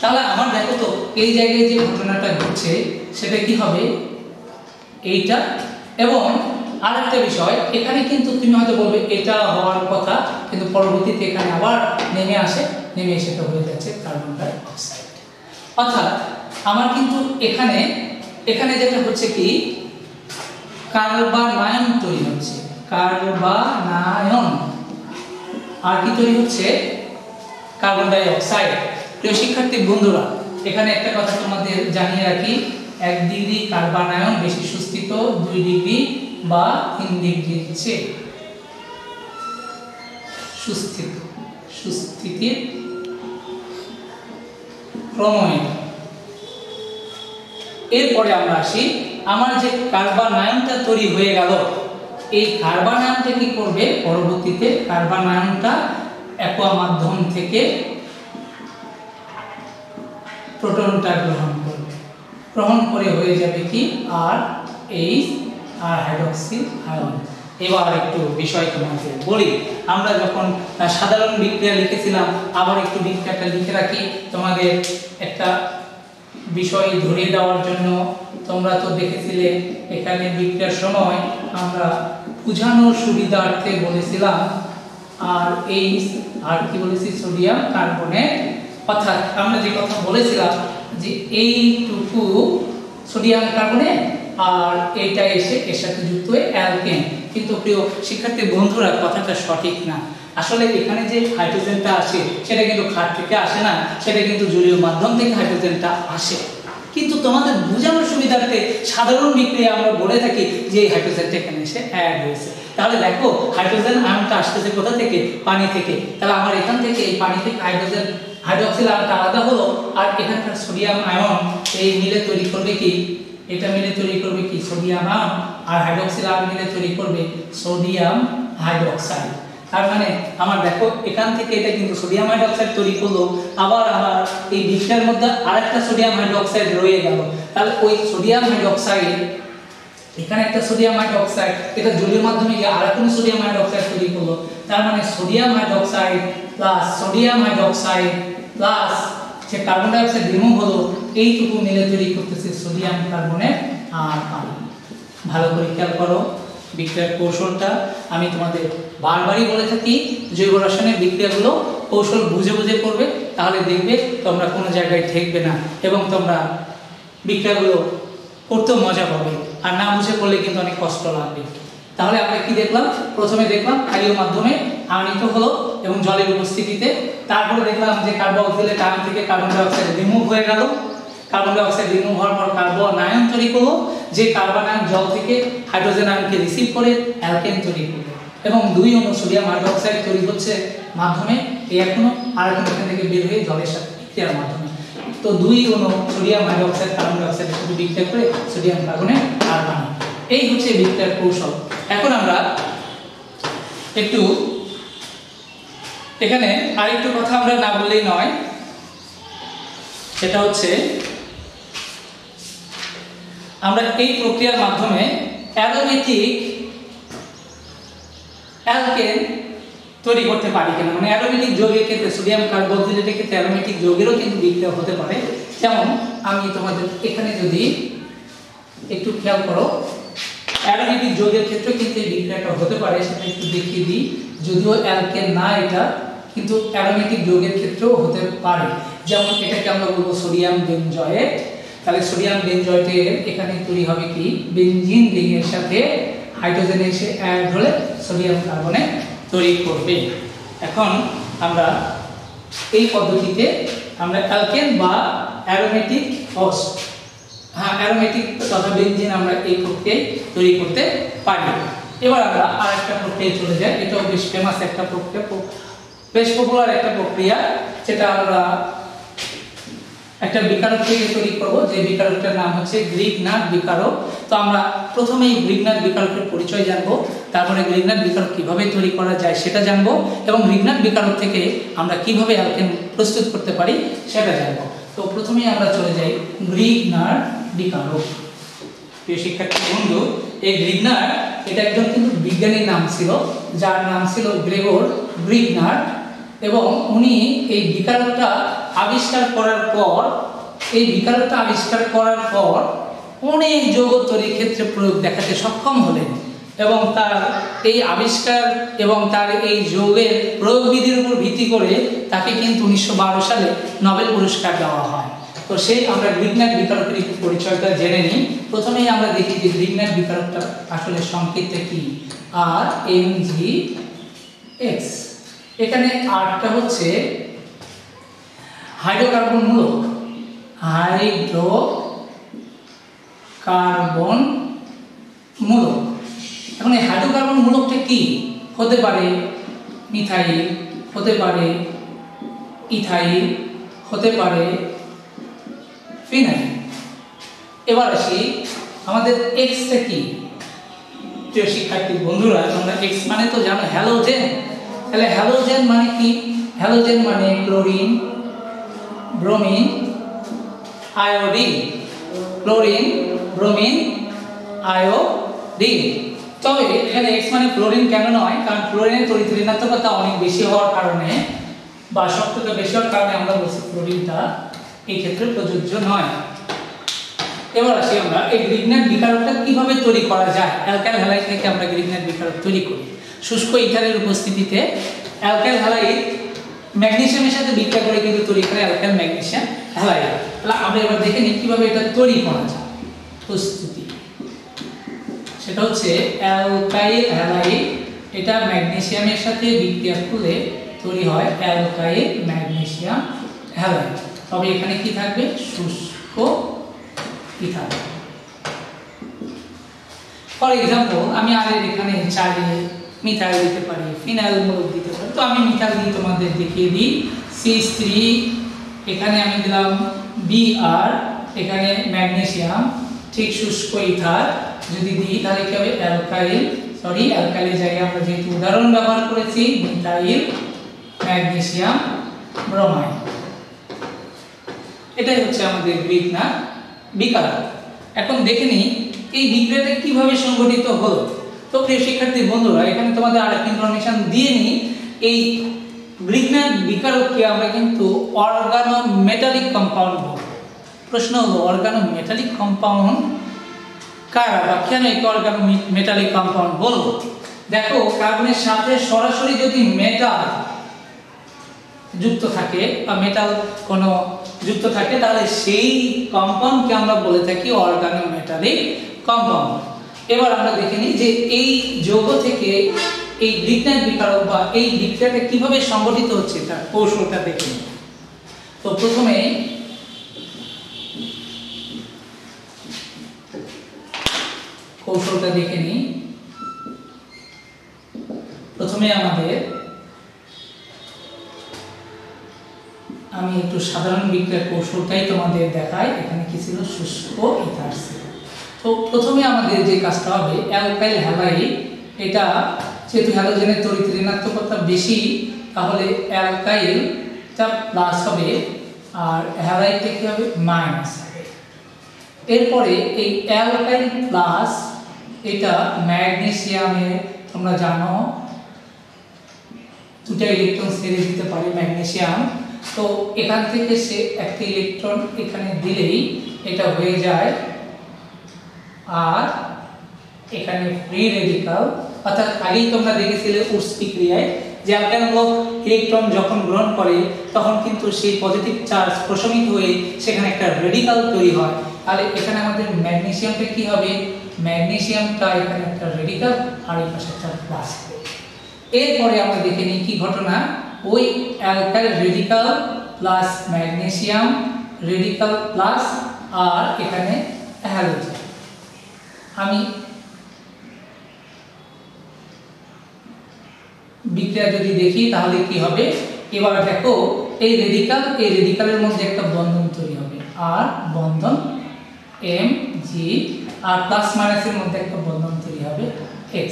তাহলে আমার দেখো তো এই জায়গায় যে ঘটনাটা ঘটছে সেটা কি হবে, এইটা। এবং আরেকটা বিষয়, এখানে কিন্তু তুমি হয়তো বলবে এটা হওয়ার কথা, কিন্তু পরবর্তীতে এখানে আবার নেমে আসে, নেমে এসে তো হয়ে যাচ্ছে কার্বন ডাই অক্সাইড। অর্থাৎ আমার কিন্তু এখানে এখানে যেটা হচ্ছে কি, কার্বনায়ন তৈরি হচ্ছে, কার্বনায়ন, আর কি তৈরি হচ্ছে, কার্বন ডাই অক্সাইড। প্রিয় শিক্ষার্থী বন্ধুরা, এখানে একটা কথা তোমাদের জানিয়ে রাখি, 1 ডিগ্রি কার্বনায়ন বেশি সুস্থিত 2 ডিগ্রি বা 3 ডিগ্রির চেয়ে সুস্থিতির ক্রমে। এরপরে আমরা আসি, আমার যে কার্বনায়নটা তৈরি হয়ে গেল, এই কার্বনায়নটা কি করবে, পরবর্তীতে কার্বনায়নটা অ্যাকোয়া মাধ্যম থেকে প্রোটনটা গ্রহণ করবে, গ্রহণ করে হয়ে যাবে কি আর এইচ আর হাইড্রক্সিল আয়ন। এবার একটু বিষয় তোমাদের বলি, আমরা যখন সাধারণ বিক্রিয়া লিখেছিলাম, আবার একটু বিক্রিয়াটা লিখে রাখি তোমাদের একটা বিষয় ধরিয়ে দেওয়ার জন্য। তোমরা তো দেখেছিলে এখানে বিক্রিয়ার সময় আমরা বুঝানোর সুবিধার্থে বলেছিলাম আর এইচ আর কি বলেছি, সোডিয়াম কার্বনেট। অর্থাৎ আমরা যে কথা বলেছিলাম যে এইটুকু সোডিয়াম কার্বনেট আর এইটা এসে এর সাথে যুক্ত হয়ে অ্যালকেন। কিন্তু প্রিয় শিক্ষার্থী বন্ধুরা, কথাটা সঠিক না। আসলে এখানে যে হাইড্রোজেনটা আসে সেটা কিন্তু ক্ষার থেকে আসে না, সেটা কিন্তু জলীয় মাধ্যম থেকে হাইড্রোজেনটা আসে। কিন্তু তোমাদের বোঝানোর সুবিধার্থে সাধারণ বিক্রিয়া আমরা বলে থাকি যে এই হাইড্রোজেনটা এখানে এসে অ্যাড হয়েছে। তাহলে দেখো হাইড্রোজেন আয়নটা আসতেছে কোথা থেকে, পানি থেকে। তাহলে আমার এখান থেকে এই পানি থেকে হাইড্রোজেন হাইড্রক্সিল আয়নটা আলাদা হলো, আর এখানকার সোডিয়াম আয়ন এই মিলে তৈরি করবে কি, এটা মিলে তৈরি করবে কি, সোডিয়াম আয়ন, আর হাইড্রক্সিল আয়ন মিলে তৈরি করবে সোডিয়াম হাইড্রক্সাইড। তার মানে আমার দেখো এখান থেকে এটা কিন্তু সোডিয়াম হাইড্রক্সাইড তৈরি করলো, আবার আমার এই বিক্রিয়ার মধ্যে আরেকটা সোডিয়াম হাইড্রক্সাইড রয়ে গেল। তাহলে ওই সোডিয়াম হাইড্রক্সাইড, এখানে একটা সোডিয়াম হাইড্রক্সাইড, এটা জলীয় মাধ্যমে গিয়ে আরেকটা সোডিয়াম হাইড্রক্সাইড তৈরি করলো। তার মানে sodium hydroxide plus sodium hydroxide plus যে কার্বন ডাই অক্সাইড রিমুভ হলো, এইটুকু মিলে তৈরি করতেছে সোডিয়াম কার্বনেট আর পানি। ভালো করে খেয়াল করো বিক্রিয়ার কৌশলটা। আমি তোমাদের বারবারই বলে থাকি জৈব রাসায়নিক বিক্রিয়াগুলো কৌশল বুঝে বুঝে করবে, তাহলে দেখবে তোমরা কোনো জায়গায় ঠেকবে না এবং তোমরা বিক্রিয়াগুলো করতেও মজা পাবে। আর না বুঝে করলে কিন্তু অনেক কষ্ট লাগবে। তাহলে আমরা কি দেখলাম, প্রথমে দেখলাম ক্ষারীয় মাধ্যমে আয়নিত হলো এবং জলের উপস্থিতিতে। তারপরে দেখলাম যে কার্বক্সিলেট আয়ন থেকে কার্বন ডাই অক্সাইড রিমুভ হয়ে গেল। কার্বন ডাই অক্সাইড রিমুভ হওয়ার পর কার্বনায়ন তৈরি করলো, যে কার্বনায়ন জল থেকে হাইড্রোজেন আয়নকে রিসিভ করে অ্যালকেন তৈরি করলো এবং 2 অণু সোডিয়াম হাইড্রক্সাইড তৈরি হচ্ছে মাধ্যমে, এই এখনো আর এখান থেকে বের হয়ে জলের সাথে বিক্রিয়ার মাধ্যমে। তো 2 অণু সোডিয়াম হাইড্রক্সাইড কার্বন ডাই অক্সাইডের সাথে বিক্রিয়া করে সোডিয়াম কার্বনেট আর পানি। এই হচ্ছে বিক্রিয়ার কৌশল। এখন আমরা একটু এখানে আরেকটু কথা আমরা না বললেই নয়, সেটা হচ্ছে আমরা এই প্রক্রিয়ার মাধ্যমে অ্যারোমেটিক অ্যালকেন তৈরি করতে পারি কিনা। মানে অ্যারোমেটিক যৌগের ক্ষেত্রে সোডিয়াম কার্বক্সিলেটের ক্ষেত্রে অ্যারোমেটিক যৌগেরও কিন্তু বিক্রিয়া হতে পারে। যেমন আমি তোমাদের এখানে যদি একটু খেয়াল করো, অ্যারোমেটিক যৌগের ক্ষেত্রে কিন্তু এই বিক্রিয়াটা হতে পারে, সেটা একটু দেখিয়ে দিই। যদিও অ্যালকেন না এটা, কিন্তু অ্যারোমেটিক যৌগের ক্ষেত্রেও হতে পারে। যেমন এটাকে আমরা বলবো সোডিয়াম বেনজয়েট। তাহলে সোডিয়াম বেনজয়েটের এখানে তৈরি হবে কি, বেনজিন রিংয়ের সাথে হাইড্রোজেন এসে অ্যাড হলে সোডিয়াম কার্বনেট তৈরি করবে। এখন আমরা এই পদ্ধতিতে আমরা অ্যালকেন বা অ্যারোমেটিক অ্যারোমেটিক তথা বেনজিন আমরা এই প্রক্রিয়ায় তৈরি করতে পারি। এবার আমরা আরেকটা প্রক্রিয়ায় চলে যাই, এটাও বেশ ফেমাস একটা প্রক্রিয়া, বেশ পপুলার একটা প্রক্রিয়া, যেটা আমরা একটা বিকারক থেকে তৈরি করব, যে বিকারকটার নাম হচ্ছে গ্রিগনার বিকারক। তো আমরা প্রথমেই গ্রিগনার বিকারকের পরিচয় জানবো, তারপরে গ্রিগনার বিকারক কিভাবে তৈরি করা যায় সেটা জানবো, এবং গ্রিগনার বিকারক থেকে আমরা কিভাবে অ্যালকেন প্রস্তুত করতে পারি সেটা জানবো। তো প্রথমেই আমরা চলে যাই গ্রিগনার বিকারক। প্রিয় শিক্ষার্থী বন্ধু, এই গ্রিগনার এটা একজন কিন্তু বিজ্ঞানীর নাম ছিল, যার নাম ছিল গ্রেগর গ্রিগনার, এবং উনি এই বিকারকটা আবিষ্কার করার পর অনেক যৌগ তৈরির ক্ষেত্রে প্রয়োগ দেখাতে সক্ষম হলেন, এবং তার এই আবিষ্কার এবং তার এই যৌগের প্রয়োগবিধির উপর ভিত্তি করে তাকে কিন্তু 1912 সালে নোবেল পুরস্কার দেওয়া হয়। তো সেই আমরা গ্রিগনার বিকারকের একটু পরিচয়টা জেনে নিই। প্রথমেই আমরা দেখি যে গ্রিগনার বিকারকটা আসলে সংকেতটা কি, RMgX। এখানে আরটা হচ্ছে হাইড্রোকার্বন মূলক, হাইড্রোকার্বন মূলক। এখন এই হাইড্রোকার্বন মূলকটা কি হতে পারে? মিথাইল হতে পারে, ইথাইল হতে পারে, ফিনাইল। এবার আসি আমাদের এক্সটা কি। প্রিয় শিক্ষার্থী বন্ধুরা, তোমরা এক্স মানে তো জানো হ্যালোজেন। তাহলে হ্যালোজেন মানে কি? হ্যালোজেন মানে chlorine, bromine, iodine. Chlorine, bromine, iodine. তবে এখানে এক্স মানে ক্লোরিন কেন নয়? কারণ ক্লোরিনের তড়িৎ ঋণাত্মকতা অনেক বেশি হওয়ার কারণে বা শক্ততা বেশি হওয়ার কারণে আমরা বলছি ক্লোরিনটা এই ক্ষেত্রে প্রযোজ্য নয়। এবার আসি আমরা এই গ্রিগনার বিকারকটা কিভাবে তৈরি করা যায়। অ্যালকাইল হ্যালাইড থেকে আমরা গ্রিগনার বিকারক তৈরি করি শুষ্ক ইথারের উপস্থিতিতে। অ্যালকাইল হ্যালাইড ম্যাগনেসিয়ামের সাথে বিক্রিয়া করে কিন্তু তৈরি করে অ্যালকাইল ম্যাগনেসিয়াম হ্যালাইড। তাহলে আমরা এবার দেখে নিই কিভাবে এটা তৈরি করা যায়। প্রস্তুতি সেটা হচ্ছে অ্যালকাইল হ্যালাইড, এটা ম্যাগনেসিয়ামের সাথে বিক্রিয়া করলে তৈরি হয় অ্যালকাইল ম্যাগনেসিয়াম হ্যালাইড। তবে এখানে কি থাকবে? শুষ্ক ইথার। ফর এক্সাম্পল, আমি আর এখানে চাইলে মিথাইল দিতে পারি, ফিনাইল মূলক দিতে পারি। তো আমি মিথাইল দিয়ে তোমাদের দেখিয়ে দিই। CH3, এখানে আমি দিলাম Br, এখানে ম্যাগনেসিয়াম, ঠিক শুষ্ক ইথার যদি দিই তাহলে কি হবে? অ্যালকাইলের জায়গায় আমরা যেহেতু উদাহরণ ব্যবহার করেছি মিথাইল ম্যাগনেসিয়াম ব্রোমাইড। এটাই হচ্ছে আমাদের গ্রিগনার বিকারক। এখন দেখে নিই এই বিক্রিয়াটা কিভাবে সংঘটিত হলো। তো প্রিয় শিক্ষার্থী বন্ধুরা, এখানে তোমাদের আরেকটা ইনফরমেশন দিয়ে নিই। এই গ্রিগনার বিকারককে আমরা কিন্তু অর্গানোমেটালিক কম্পাউন্ড বলবো। প্রশ্ন হলো অর্গানোমেটালিক কম্পাউন্ড কারা বা কেন এই অর্গানোমেটালিক কম্পাউন্ড বলবো? দেখো, কার্বনের সাথে সরাসরি যদি মেটাল যুক্ত থাকে বা মেটাল কোনো যুক্ত থাকে তাহলে সেই কম্পাউন্ডকে আমরা বলে থাকি অর্গানোমেটালিক কম্পাউন্ড। এবার আমরা দেখে নিই যে এই যৌগ থেকে এই গ্রিগনার বিকারক বা এই বিক্রিয়াটা কিভাবে সংগঠিত হচ্ছে তার কৌশলটা দেখে নিই। তো প্রথমে কৌশলটা দেখে নিই। প্রথমে আমি একটু সাধারণ বিক্রিয়ার কৌশলটাই তোমাদের দেখাই। এখানে কি ছিল? শুষ্ক ইথার ছিল। তো প্রথমে আমাদের যে কাজটা হবে, অ্যালকাইল হ্যালাইড, এটা যেহেতু হ্যালোজেনের তড়িৎ ঋণাত্মকতা বেশি তাহলে অ্যালকাইলটা প্লাস হবে আর হ্যালাইডটা কি হবে? মাইনাস হবে। এরপরে এই অ্যালকাইল প্লাস এটা ম্যাগনেসিয়ামে তোমরা জানো দুটো ইলেকট্রন ছেড়ে দিতে পারে ম্যাগনেসিয়াম। তো এখান থেকে সে একটা ইলেকট্রন এখানে দিলেই এটা হয়ে যায় আর এখানে ফ্রি রেডিকাল, অর্থাৎ আগেই তোমরা দেখেছিলে উৎস বিক্রিয়ায় যে অ্যালকাইল ইলেকট্রন যখন গ্রহণ করে তখন কিন্তু সেই পজিটিভ চার্জ প্রশমিত হয়ে সেখানে একটা রেডিকাল তৈরি হয়। তাহলে এখানে আমাদের ম্যাগনেসিয়ামটা কি হবে? ম্যাগনেসিয়ামটা এখানে একটা রেডিকাল আর এই পাশে একটা প্লাস হবে। এরপরে আমরা দেখে নিই কি ঘটনা, ওই alkyl radical plus magnesium radical plus আর এখানে হ্যালোজেন। আমি বিক্রিয়া যদি দেখি তাহলে কি হবে, এবার দেখো এই রেডিকালের মধ্যে একটা বন্ধন তৈরি হবে, আর বন্ধন Mg, আর প্লাস মাইনাসের মধ্যে একটা বন্ধন তৈরি হবে X।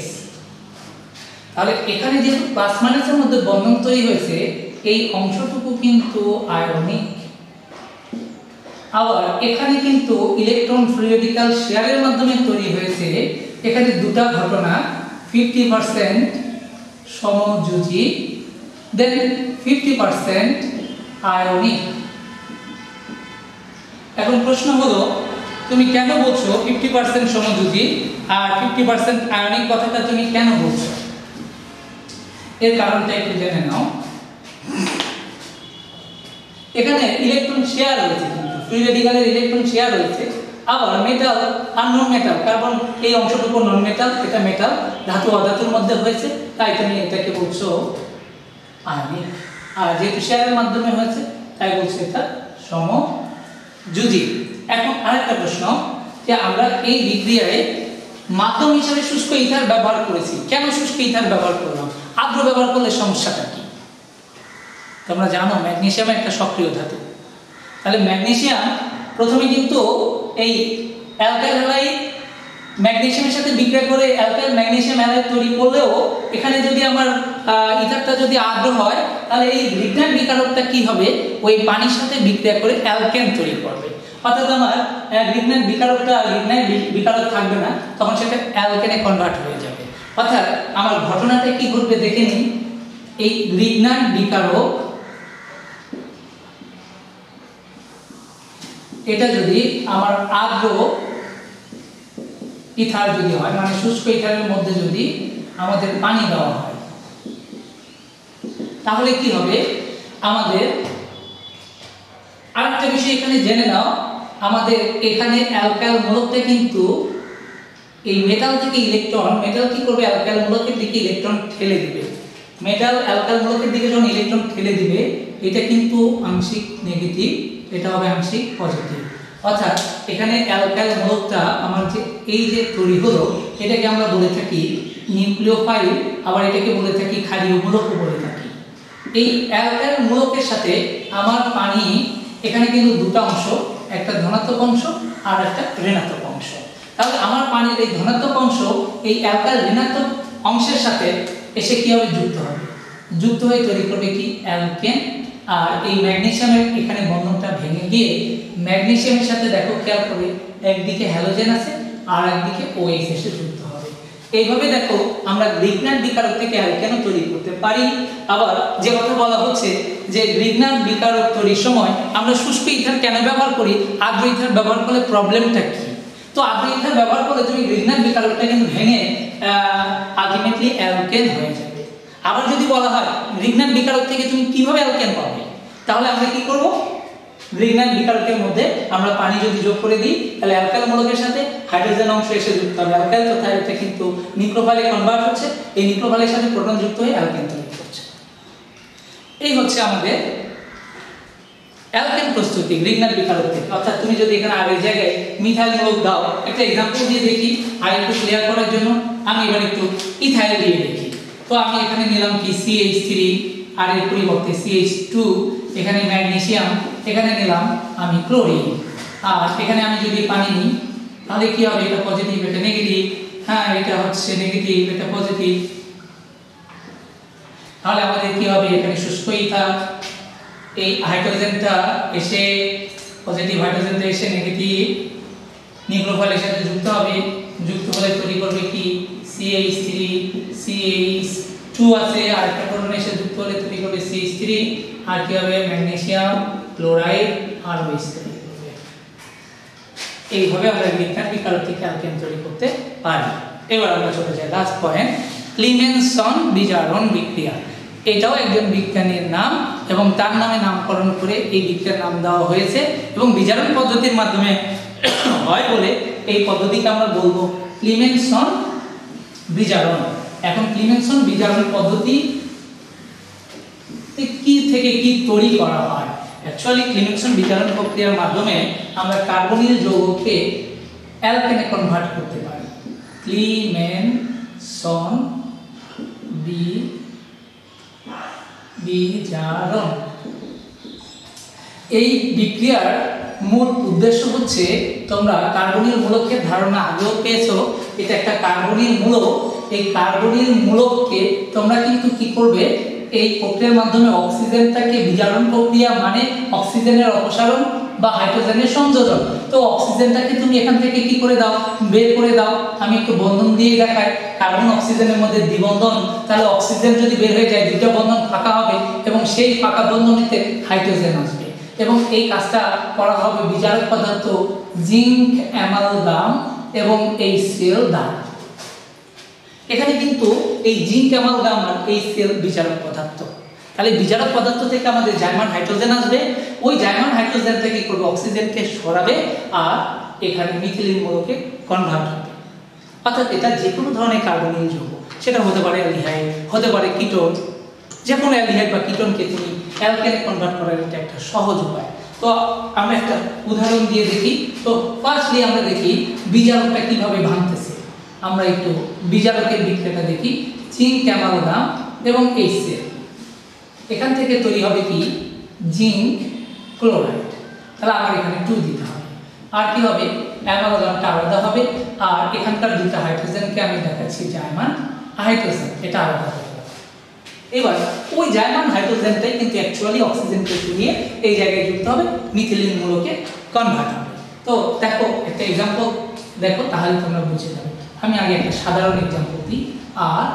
তাহলে এখানে যে প্লাস মাইনাসের মধ্যে বন্ধন তৈরি হয়েছে এই অংশটুকু কিন্তু আয়নিক। আবার এখানে কিন্তু ইলেকট্রন ফ্রি রেডিকাল শেয়ারের মাধ্যমে তৈরি হয়েছে। এখানে দুটো ঘটনা, 50% সমযোজী, দেন 50% আয়নিক। এখন প্রশ্ন হলো তুমি কেন বলছো 50% সমযোজী আর 50% আয়নিক কথাটা তুমি কেন বলছো? এর কারণটা একটু জেনে নাও। এখানে ইলেকট্রন শেয়ার রয়েছে, কিন্তু ফ্রি রেডিকালের ইলেকট্রন শেয়ার রয়েছে। আবার মেটাল আর নন মেটাল, কার্বন এই অংশটুকু নন মেটাল, এটা মেটাল, ধাতু অধাতুর মধ্যে হয়েছে, তাই তুমি এটাকে বলছো আয়নিক। আর যেহেতু শেয়ারের মাধ্যমে হয়েছে তাই বলছো এটা সমযোজী। এখন আরেকটা প্রশ্ন, যে আমরা এই বিক্রিয়ায় মাধ্যম হিসেবে শুষ্ক ইথার ব্যবহার করেছি, কেন শুষ্ক ইথার ব্যবহার করলাম? আর্দ্র ব্যবহার করলে সমস্যাটা কি? তোমরা জানো ম্যাগনেসিয়াম একটা সক্রিয় ধাতু। তাহলে ম্যাগনেসিয়াম প্রথমে কিন্তু এই অ্যালকাইল হ্যালাইড ম্যাগনেসিয়ামের সাথে বিক্রিয়া করে অ্যালকাইল ম্যাগনেসিয়াম হ্যালাইড তৈরি করলেও এখানে যদি আমার ইথারটা যদি আর্দ্র হয় তাহলে এই লিগন্যান্ট বিকারকটা কি হবে, ওই পানির সাথে বিক্রিয়া করে অ্যালকেন তৈরি করবে। অর্থাৎ আমার লিগন্যান্ট বিকারক থাকবে না, তখন সেটা অ্যালকেনে কনভার্ট হয়ে যাবে। অর্থাৎ আমার ঘটনাটা কি ঘটবে দেখে নিই। এই লিগন্যান্ট বিকারক এটা যদি আমার আর্দ্র ইথার যদি হয়, মানে শুষ্ক ইথারের মধ্যে যদি আমাদের পানি দেওয়া হয়, তাহলে কি হবে, আমাদের আরেকটা বিষয় এখানে জেনে নাও। আমাদের এখানে অ্যালকাইল মূলকটা কিন্তু এই মেটাল থেকে ইলেকট্রন, মেটাল কি করবে, অ্যালকাইল মূলকের দিকে ইলেকট্রন ঠেলে দিবে। মেটাল অ্যালকাইল মূলকের দিকে যখন ইলেকট্রন ঠেলে দিবে, এটা কিন্তু আংশিক নেগেটিভ, এটা হবে আংশিক পজিটিভ। অর্থাৎ এখানে অ্যালকাইল মূলকটা আমার যে এই যে তৈরি হলো, এটাকে আমরা বলে থাকি নিউক্লিওফাইল, আবার এটাকে বলে থাকি ক্ষারীয় মূলকও বলে থাকি। এই অ্যালকাইল মূলকের সাথে আমার পানি, এখানে কিন্তু দুটো অংশ, একটা ধনাত্মক অংশ আর একটা ঋণাত্মক অংশ। তাহলে আমার পানির এই ধনাত্মক অংশ এই অ্যালকাইল ঋণাত্মক অংশের সাথে এসে কি হবে, যুক্ত হবে। যুক্ত হয়ে তৈরি করবে কি, অ্যালকেন। আর এই ম্যাগনেসিয়ামের এখানে বন্ধনটা ভেঙে গিয়ে ম্যাগনেসিয়ামের সাথে দেখো খেয়াল করে একদিকে হ্যালোজেন আছে আর একদিকে OH এসে যুক্ত হবে। এইভাবে দেখো আমরা লিগন্যান্ট বিকারক থেকে অ্যালকেনও তৈরি করতে পারি। আবার যে কথা বলা হচ্ছে যে লিগন্যান্ট বিকারক তৈরির সময় আমরা শুষ্ক ইথার কেন ব্যবহার করি, আর্দ্র ইথার ব্যবহার করলে প্রবলেমটা কি? তো আর্দ্র ইথার ব্যবহার করলে তুমি লিগন্যান্ট বিকারকটা কিন্তু ভেঙে আলটিমেটলি অ্যালকেন হয়ে যাবে। আবার যদি বলা হয় লিগন্যান্ট বিকারক থেকে তুমি কিভাবে অ্যালকেন পাবে, তাহলে আমরা কি করব, লিগন্যান্ট বিকারকের মধ্যে আমরা পানি যদি যোগ করে দিই, তাহলে অ্যালকাইল মূলকের সাথে হাইড্রোজেন অংশ এসে যুক্ত হবে। অ্যালকাইল তথা এটা কিন্তু নিক্লোফাইলে কনভার্ট হচ্ছে, এই নিক্লোফাইলের সাথে প্রোটন যুক্ত হয়ে অ্যালকেন তৈরি করছে। এই হচ্ছে আমাদের অ্যালকেন প্রস্তুতি লিগন্যান্ট বিকারক থেকে। অর্থাৎ তুমি যদি এখানে আগের জায়গায় মিথাইল মূলক দাও, একটা এক্সাম্পল দিয়ে দেখি আর একটু ক্লিয়ার করার জন্য। আমি এবার একটু ইথাইল দিয়ে দেখি। তো আমি এখানে নিলাম কি CH3, আর এর পরিবর্তে CH2, এখানে ম্যাগনেসিয়াম, এখানে নিলাম আমি ক্লোরিন। আর এখানে আমি যদি পানি নিই তাহলে কি হবে, এটা পজিটিভ এটা নেগেটিভ, হ্যাঁ এটা হচ্ছে নেগেটিভ এটা পজিটিভ। তাহলে আমাদের কি হবে, এখানে শুষ্ক ইথার, এই হাইড্রোজেনটা এসে পজিটিভ, হাইড্রোজেনটা এসে নেগেটিভ নিউক্লিওফাইলের সাথে যুক্ত হবে। যুক্ত হলে তৈরি করবে কি CH3, CH2 আছে, আর একটা প্রোটন এসে যুক্ত হলে তৈরি করবে CH3, আর কি হবে ম্যাগনেসিয়াম ক্লোরাইড আর OH তৈরি করবে। এইভাবে আমরা লিগন্যান্ট বিকারক থেকে অ্যালকেন তৈরি করতে পারি। এবার আমরা চলে যাই লাস্ট পয়েন্ট, ক্লিমেনসন বিজারণ বিক্রিয়া। এটাও একজন বিজ্ঞানীর নাম এবং তার নামে নামকরণ করে এই বিক্রিয়ার নাম দেওয়া হয়েছে এবং বিজারণ পদ্ধতির মাধ্যমে হয় বলে এই পদ্ধতিকে আমরা বলবো ক্লিমেনসন বিজারণ। এখন ক্লিমেনসন বিজারণ পদ্ধতি কি থেকে কি তৈরি করা হয়। অ্যাকচুয়ালি ক্লিমেনসন বিজারণ প্রক্রিয়ার মাধ্যমে আমরা কার্বনিল যৌগকে অ্যালকেনে কনভার্ট করতে পারি। ক্লিমেনসন বিজারণ এই বিক্রিয়ার মূল উদ্দেশ্য হচ্ছে, তোমরা কার্বনিল মূলকের ধারণা আগেও পেয়েছো, এটা একটা কার্বনিল মূলক। এই কার্বনিল মূলককে তোমরা কিন্তু কি করবে, এই প্রক্রিয়ার মাধ্যমে অক্সিজেনটাকে বিজারণ প্রক্রিয়া মানে অক্সিজেনের অপসারণ বা হাইড্রোজেনের সংযোজন। তো অক্সিজেনটাকে তুমি এখান থেকে কি করে দাও, বের করে দাও। আমি একটু বন্ধন দিয়ে দেখাই, কার্বন অক্সিজেনের মধ্যে দ্বিবন্ধন, তাহলে অক্সিজেন যদি বের হয়ে যায় দুটো বন্ধন ফাঁকা হবে এবং সেই ফাঁকা বন্ধনীতে হাইড্রোজেন আসবে এবং এই কাজটা করা হবে বিজারক পদার্থ জিঙ্ক অ্যামালগাম এবং HCl দ্বারা। এখানে কিন্তু এই জিঙ্ক অ্যামালগাম আর HCl বিজারক পদার্থ। তাহলে বিজারক পদার্থ থেকে আমাদের জার্মান হাইড্রোজেন আসবে, ওই জার্মান হাইড্রোজেন থেকে কি করবে, অক্সিজেনকে সরাবে আর এখানে মিথিলিন মূলকে কনভার্ট হবে। অর্থাৎ এটা যে কোনো ধরনের কার্বনিল যৌগ, সেটা হতে পারে অ্যালডিহাইড, হতে পারে কিটোন, যে কোনো অ্যালডিহাইড বা কিটোনকে তুমি অ্যালকেনে কনভার্ট করার এটা একটা সহজ উপায়। তো আমরা একটা উদাহরণ দিয়ে দেখি। তো ফার্স্টলি আমরা দেখি বিজারকটা কিভাবে ভাঙতেছে। আমরা একটু বিজারকের বিক্রিয়াটা দেখি। জিঙ্ক অ্যামালগাম এবং HCl, এখান থেকে তৈরি হবে কি, জিঙ্ক ক্লোরাইড। তাহলে আমার এখানে 2 দিতে হবে। আর কি হবে, অ্যামালগামটা আলাদা হবে আর এখানকার দুটো হাইড্রোজেনকে আমি দেখাচ্ছি জার্মান হাইড্রোজেন, এটা আলাদা হবে। এবার ওই জার্মান হাইড্রোজেনটাই কিন্তু অ্যাকচুয়ালি অক্সিজেনকে সরিয়ে এই জায়গায় যুক্ত হবে, মিথিলিন মূলকে কনভার্ট হবে। তো দেখো একটা এক্সাম্পল দেখো, তাহলে তোমরা বুঝে যাবে। আমি আগে একটা সাধারণ এক্সাম্পল দিই। আর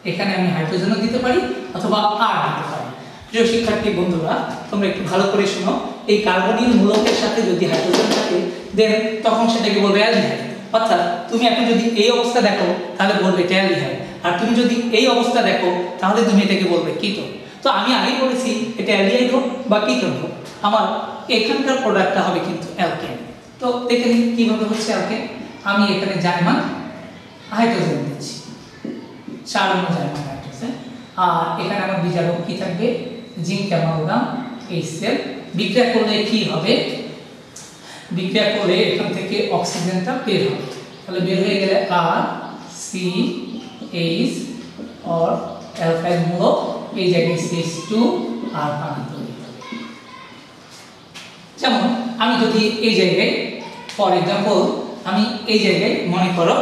এখানে আমি হাইড্রোজেনও দিতে পারি অথবা আর দিতে পারি। প্রিয় শিক্ষার্থী বন্ধুরা, তোমরা একটু ভালো করে শোনো। এই কার্বনিল মূলকের সাথে যদি হাইড্রোজেন থাকে দেন তখন সেটাকে বলবে অ্যালডিহাইড। অর্থাৎ তুমি এখন যদি এই অবস্থা দেখো তাহলে বলবে এটা অ্যালডিহাইড, আর তুমি যদি এই অবস্থা দেখো তাহলে তুমি এটাকে বলবে কিটোন। তো আমি আগেই বলেছি এটা অ্যালডিহাইড হোক বা কিটোন হোক, আমার এখানকার প্রোডাক্টটা হবে কিন্তু অ্যালকেন। তো দেখে নিন কিভাবে হচ্ছে অ্যালকেন। আমি এখানে জার্মান হাইড্রোজেন দিচ্ছি, 4 নম্বর জার্মান হাইড্রোজেন। আর এখানে আমার বিজারক কি থাকবে, জিঙ্ক অ্যামালগাম HCl। বিক্রিয়া করলে কি হবে, বিক্রিয়া করলে এখান থেকে অক্সিজেনটা বের হবে। তাহলে বের হয়ে গেলে আর CH और অ্যালকাইল মূলক, এই জায়গায় CH2 আর পানি তৈরি হবে। যেমন আমি যদি এই জায়গায় ফর এক্সাম্পল আমি এই জায়গায় মনে করো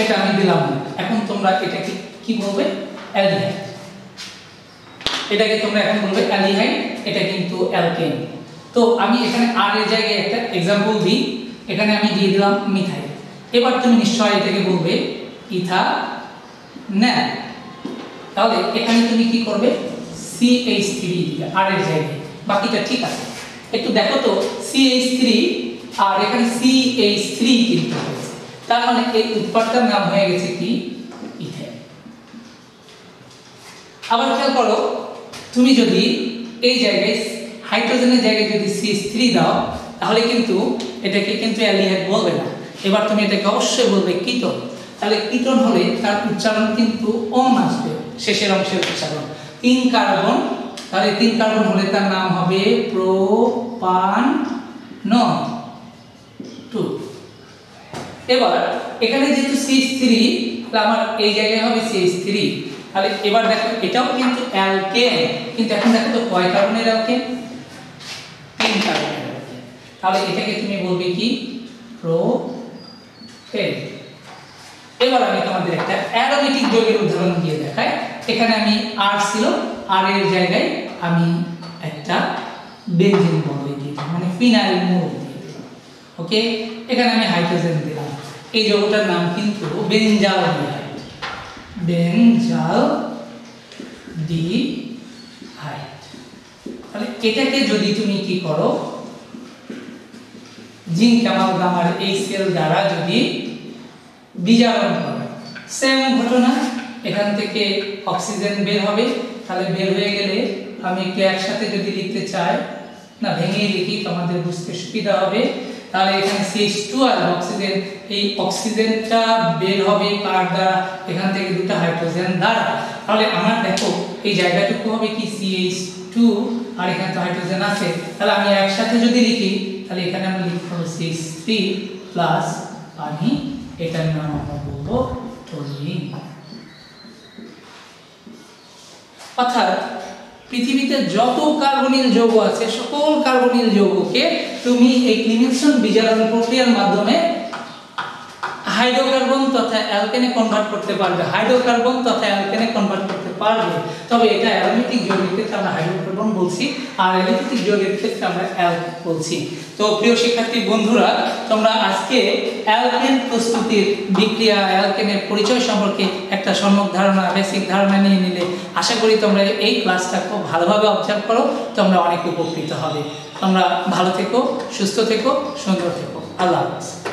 এটা আমি দিলাম না, এখন তোমরা এটাকে কি বলবে, অ্যালডিহাইড। এটাকে তোমরা এখন বলবে অ্যালডিহাইড, এটা কিন্তু অ্যালকেন। তো আমি এখানে আর এর জায়গায় একটা एग्जांपल দিই, এখানে আমি দিয়ে দিলাম মিথাইল। এবার তুমি নিশ্চয়ই এটাকে বলবে ইথানল। তাহলে এখানে তুমি কি করবে, CH3 দিবে আর এর জায়গায়, বাকিটা ঠিক আছে। একটু দেখো তো CH3 আর এখানে CH3 কিন্তু হয়েছে, তার মানে এই উৎপাদটার নাম হয়ে গেছে কি, ইথেন। আবার খেয়াল করো, তুমি যদি এই জায়গায় হাইড্রোজেনের জায়গায় যদি CH3 দাও তাহলে কিন্তু এটাকে কিন্তু অ্যালডিহাইড বলবে না, এবার তুমি এটাকে অবশ্যই বলবে কিটোন। তাহলে কিটোন হলে তার উচ্চারণ কিন্তু অন আসবে, শেষের অংশের উচ্চারণ 3 কার্বন। তাহলে 3 কার্বন হলে তার নাম হবে প্রোপানন 2। এবার এখানে যেহেতু CH3, তাহলে আমার এই জায়গায় হবে CH3। তাহলে এবার দেখো এটাও কিন্তু অ্যালকেন, কিন্তু এখন দেখো তো কয় কার্বনের অ্যালকেন, 3 কার্বনের অ্যালকেন। তাহলে এটাকে তুমি বলবে কি, প্রোপেন। এবার আমি তোমাদের একটা অ্যারোমেটিক যৌগের উদাহরণ দিয়ে দেখাই। এখানে আমি আর ছিল, আর এর জায়গায় আমি একটা বেনজিন বলে দিলাম, মানে ফিনাইল মূলক দিয়ে দিলাম। ওকে, এখানে আমি হাইড্রোজেন দিলাম, এই যৌগটার নাম কিন্তু বেনজালডিহাইড, বেনজালডিহাইড। তাহলে এটাকে যদি তুমি কি করো, জিঙ্ক অ্যামালগাম আর HCl দ্বারা যদি বিজারণ করে, সেম ঘটনা, এখান থেকে অক্সিজেন বের হবে। তাহলে বের হয়ে গেলে আমি একটু একসাথে যদি লিখতে চাই, না ভেঙে লিখি তোমাদের বুঝতে সুবিধা হবে, তাহলে এখানে CH2 আর অক্সিজেন, এই অক্সিজেনটা বের হবে কার দ্বারা, এখান থেকে দুটো হাইড্রোজেন দ্বারা। তাহলে আমার দেখো এই জায়গাটুকু হবে কি CH2 আর এখানে তো হাইড্রোজেন আছে, তাহলে আমি একসাথে যদি লিখি তাহলে এখানে আমরা লিখব CH3 প্লাস পানি, এটার নাম আমরা বলবো টলিন। অর্থাৎ পৃথিবীতে যত কার্বনিল যৌগ আছে সকল কার্বনিল যৌগকে তুমি এই ক্লিমেনসন বিজারণ প্রক্রিয়ার মাধ্যমে হাইড্রোকার্বন তথা অ্যালকেনে কনভার্ট করতে পারবে, হাইড্রোকার্বন তথা অ্যালকেনে কনভার্ট করতে পারবে। তবে এটা অ্যারোমেটিক যৌগের ক্ষেত্রে আমরা হাইড্রোকার্বন বলছি আর অ্যালিফেটিক যৌগের ক্ষেত্রে আমরা অ্যালক বলছি। তো প্রিয় শিক্ষার্থী বন্ধুরা, তোমরা আজকে অ্যালকেন প্রস্তুতির বিক্রিয়া, অ্যালকেনের পরিচয় সম্পর্কে একটা সম্যক ধারণা, বেসিক ধারণা নিয়ে নিলে। আশা করি তোমরা এই ক্লাসটা খুব ভালোভাবে অবজার্ভ করো, তোমরা অনেক উপকৃত হবে। তোমরা ভালো থেকো, সুস্থ থেকো, সুন্দর থেকো। আল্লাহ হাফেজ।